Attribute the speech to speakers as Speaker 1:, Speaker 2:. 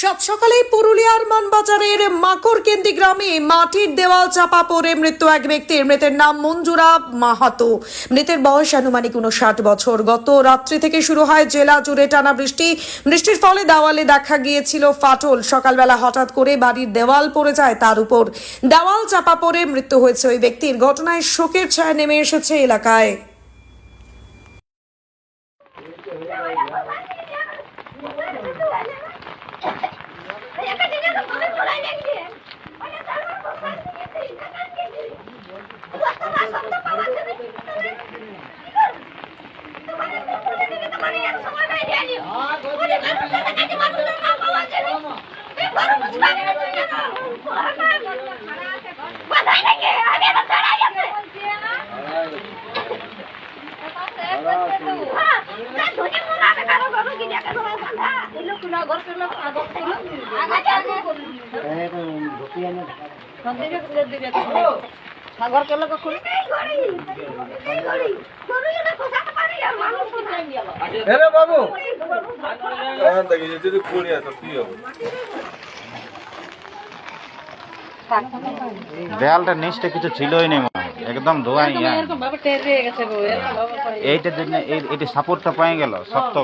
Speaker 1: সাত সকালে পুরুলিয়ার মানবাজারের মাকড়কেন্দি গ্রামে মাটির দেওয়াল চাপা পড়ে মৃত্যু এক ব্যক্তির। মৃতের নাম মঞ্জুরা মাহাতো। মৃতের বয়স আনুমানিক 59 বছর। গত রাত্রি থেকে শুরু হয় জেলা জুড়ে টানা বৃষ্টির ফলে দেওয়ালে দেখা গিয়েছিল ফাটল। সকালবেলা হঠাৎ করে বাড়ির দেওয়াল পড়ে যায়, তার উপর দেওয়াল চাপা পড়ে মৃত্যু হয়েছে ওই ব্যক্তির। ঘটনায় শোকের ছায়া নেমে এসেছে এলাকায়।
Speaker 2: বাবু
Speaker 3: দেয়ালটা নিচটা কিছু ছিলই নেই, একদম ধোঁয়াই। এইটার জন্য এইটা সাপোর্টটা পেয়ে গেল শক্ত।